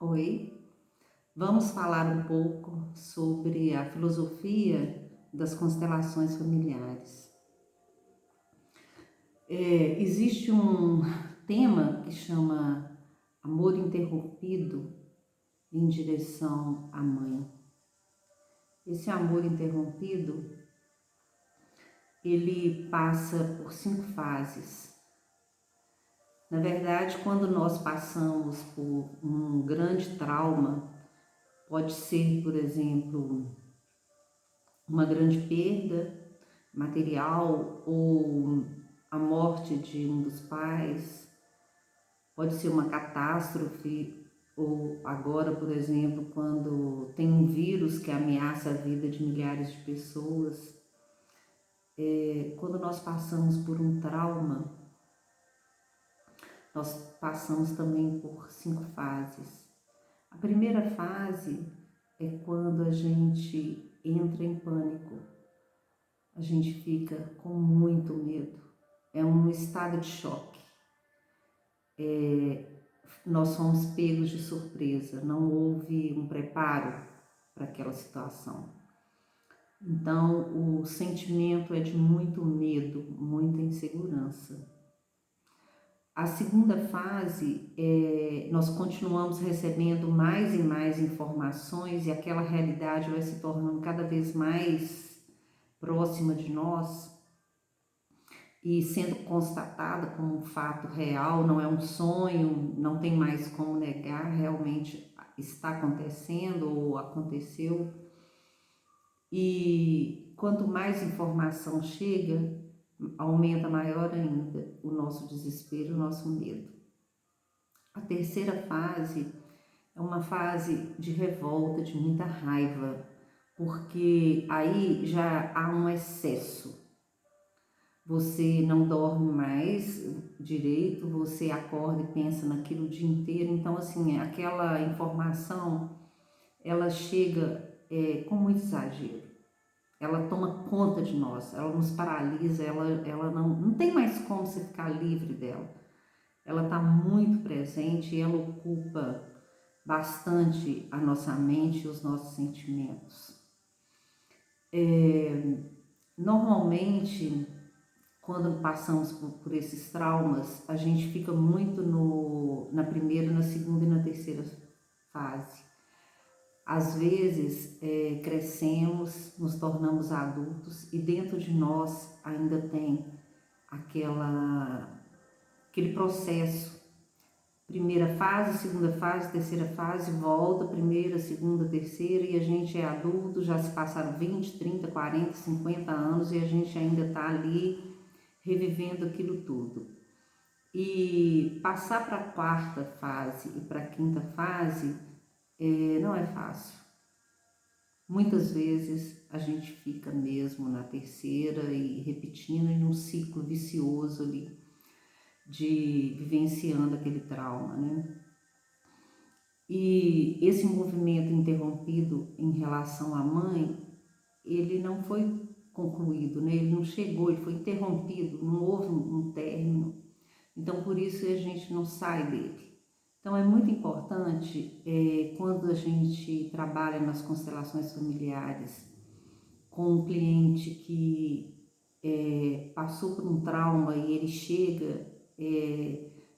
Oi, vamos falar um pouco sobre a filosofia das constelações familiares. Existe um tema que chama amor interrompido em direção à mãe. Esse amor interrompido, ele passa por 5 fases. Na verdade, quando nós passamos por um grande trauma, pode ser, por exemplo, uma grande perda material ou a morte de um dos pais, pode ser uma catástrofe, ou agora, por exemplo, quando tem um vírus que ameaça a vida de milhares de pessoas. Quando nós passamos por um trauma, nós passamos também por 5 fases. A primeira fase é quando a gente entra em pânico, a gente fica com muito medo, é um estado de choque. Nós somos pegos de surpresa, não houve um preparo para aquela situação. Então, o sentimento é de muito medo, muita insegurança. A segunda fase nós continuamos recebendo mais e mais informações e aquela realidade vai se tornando cada vez mais próxima de nós e sendo constatada como um fato real, não é um sonho, não tem mais como negar, realmente está acontecendo ou aconteceu. E quanto mais informação chega, aumenta maior ainda o nosso desespero, o nosso medo. A terceira fase é uma fase de revolta, de muita raiva, porque aí já há um excesso. Você não dorme mais direito, você acorda e pensa naquilo o dia inteiro. Então, assim, aquela informação, ela chega com muito exagero. Ela toma conta de nós, ela nos paralisa, ela não tem mais como você ficar livre dela. Ela está muito presente e ela ocupa bastante a nossa mente e os nossos sentimentos. Normalmente, quando passamos por esses traumas, a gente fica muito na primeira, na segunda e na terceira fase. Às vezes, crescemos, nos tornamos adultos e dentro de nós ainda tem aquele processo. Primeira fase, segunda fase, terceira fase, volta, primeira, segunda, terceira, e a gente é adulto, já se passaram 20, 30, 40, 50 anos e a gente ainda está ali revivendo aquilo tudo. E passar para a quarta fase e para a quinta fase não é fácil. Muitas vezes a gente fica mesmo na terceira e repetindo em um ciclo vicioso ali, de vivenciando aquele trauma, né? E esse movimento interrompido em relação à mãe, ele não foi concluído, né? Ele não chegou, ele foi interrompido, não houve um término. Então, por isso a gente não sai dele. Então, é muito importante, quando a gente trabalha nas constelações familiares com um cliente que passou por um trauma e ele chega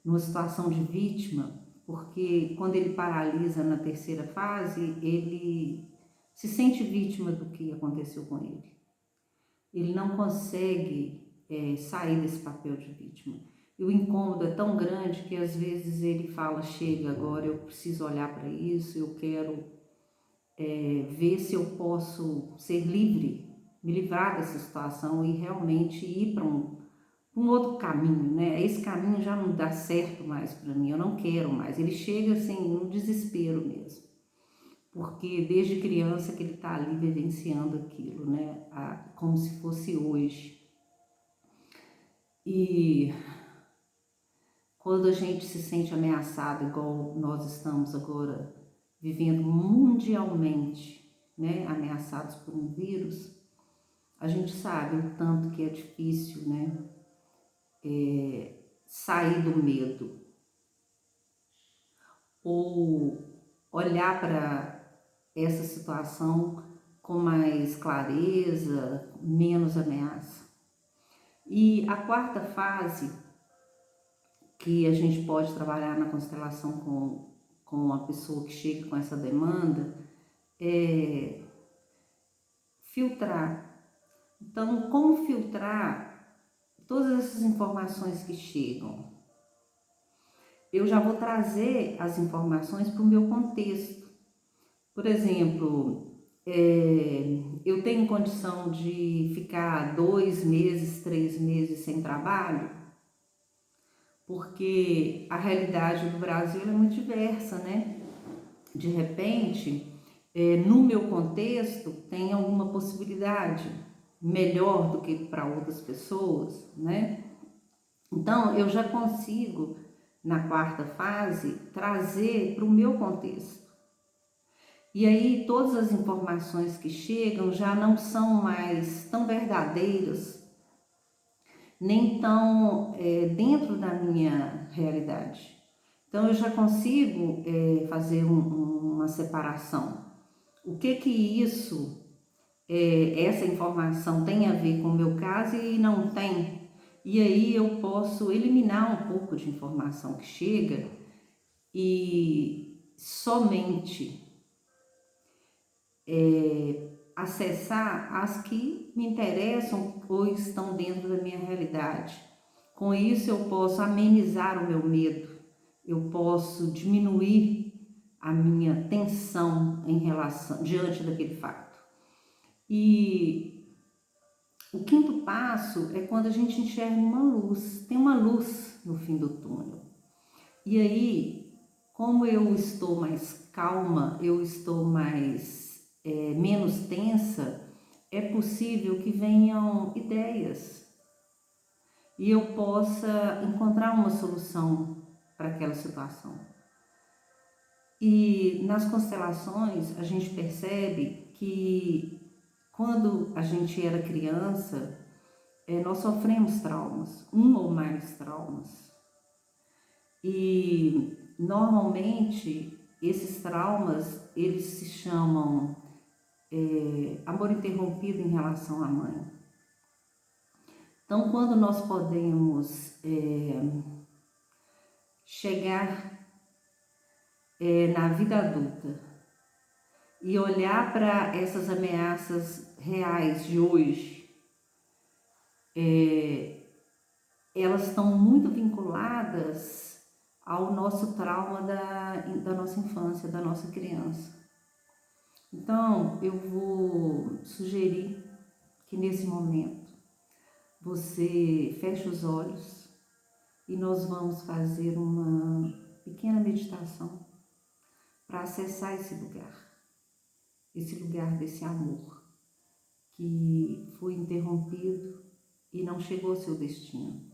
numa situação de vítima, porque quando ele paralisa na terceira fase, ele se sente vítima do que aconteceu com ele. Ele não consegue sair desse papel de vítima. E o incômodo é tão grande que às vezes ele fala, chega agora, eu preciso olhar para isso, eu quero ver se eu posso ser livre, me livrar dessa situação e realmente ir para um outro caminho, né? Esse caminho já não dá certo mais para mim, eu não quero mais. Ele chega assim, num desespero mesmo, porque desde criança que ele está ali vivenciando aquilo, né? Como se fosse hoje. E quando a gente se sente ameaçado, igual nós estamos agora vivendo mundialmente, né? Ameaçados por um vírus, a gente sabe o tanto que é difícil, né? Sair do medo ou olhar para essa situação com mais clareza, menos ameaça. E a quarta fase que a gente pode trabalhar na constelação com a pessoa que chega com essa demanda é filtrar. Então, como filtrar todas essas informações que chegam? Eu já vou trazer as informações para o meu contexto. Por exemplo, eu tenho condição de ficar 2 meses, 3 meses sem trabalho, porque a realidade do Brasil é muito diversa, né? De repente, no meu contexto, tem alguma possibilidade melhor do que para outras pessoas, né? Então, eu já consigo, na quarta fase, trazer para o meu contexto. E aí, todas as informações que chegam já não são mais tão verdadeiras, nem tão dentro da minha realidade. Então, eu já consigo fazer uma separação. O que isso, essa informação tem a ver com o meu caso e não tem? E aí eu posso eliminar um pouco de informação que chega e somente acessar as que me interessam ou estão dentro da minha realidade. Com isso eu posso amenizar o meu medo, eu posso diminuir a minha tensão em relação diante daquele fato. E o quinto passo é quando a gente enxerga uma luz, tem uma luz no fim do túnel. E aí, como eu estou mais calma, eu estou menos tensa, é possível que venham ideias e eu possa encontrar uma solução para aquela situação. E nas constelações a gente percebe que quando a gente era criança, nós sofremos traumas, um ou mais traumas. E normalmente esses traumas, eles se chamam amor interrompido em relação à mãe. Então, quando nós podemos chegar na vida adulta e olhar para essas ameaças reais de hoje, elas estão muito vinculadas ao nosso trauma da nossa infância, da nossa criança. Então, eu vou sugerir que nesse momento você feche os olhos e nós vamos fazer uma pequena meditação para acessar esse lugar desse amor que foi interrompido e não chegou ao seu destino.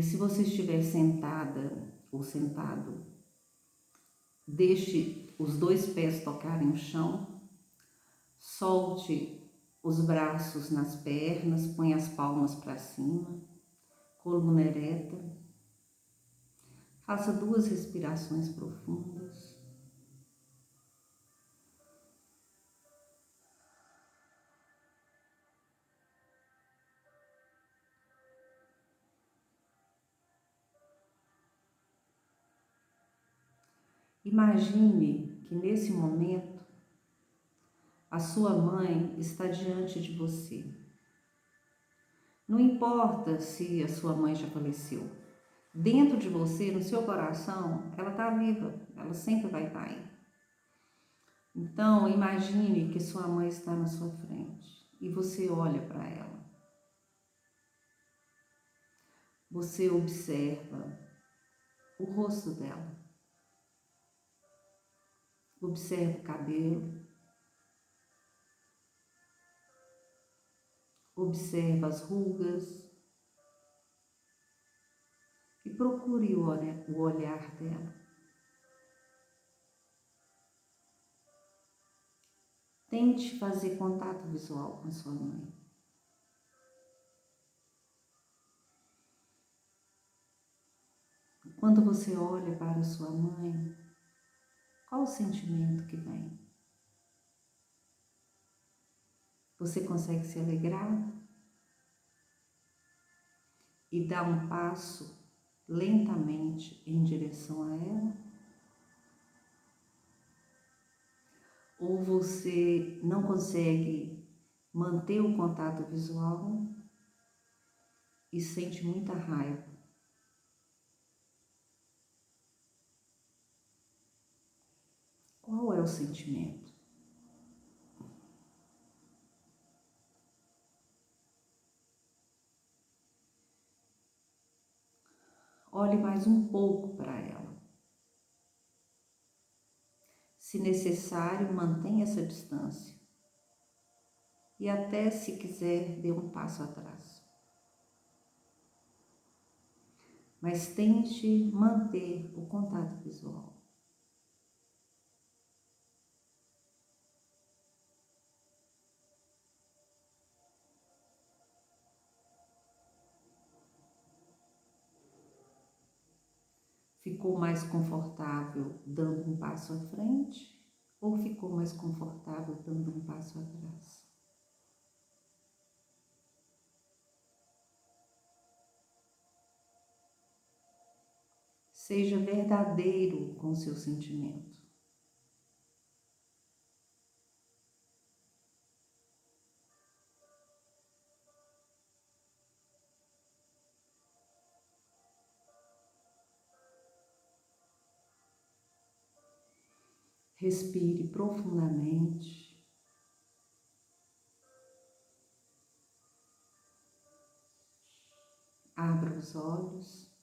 Se você estiver sentada ou sentado, deixe os 2 pés tocarem o chão, solte os braços nas pernas, põe as palmas para cima, coluna ereta, faça 2 respirações profundas. Imagine que nesse momento a sua mãe está diante de você. Não importa se a sua mãe já faleceu. Dentro de você, no seu coração, ela está viva, ela sempre vai estar aí. Então, imagine que sua mãe está na sua frente e você olha para ela. Você observa o rosto dela. Observa o cabelo. Observa as rugas. E procure o olhar dela. Tente fazer contato visual com a sua mãe. Quando você olha para sua mãe, qual o sentimento que vem? Você consegue se alegrar e dar um passo lentamente em direção a ela? Ou você não consegue manter o contato visual e sente muita raiva? Qual é o sentimento? Olhe mais um pouco para ela. Se necessário, mantenha essa distância. E até, se quiser, dê um passo atrás. Mas tente manter o contato visual. Ficou mais confortável dando um passo à frente ou ficou mais confortável dando um passo atrás? Seja verdadeiro com o seu sentimento. Respire profundamente. Abra os olhos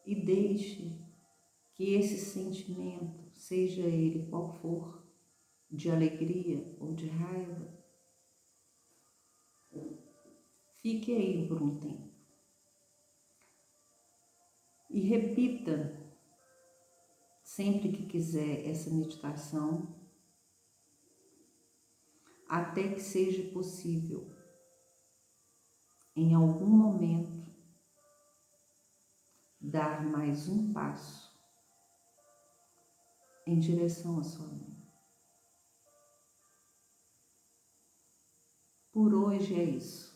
e deixe que esse sentimento, seja ele qual for, de alegria ou de raiva, fique aí por um tempo. E repita, sempre que quiser, essa meditação, até que seja possível, em algum momento, dar mais um passo em direção à sua mãe. Por hoje é isso.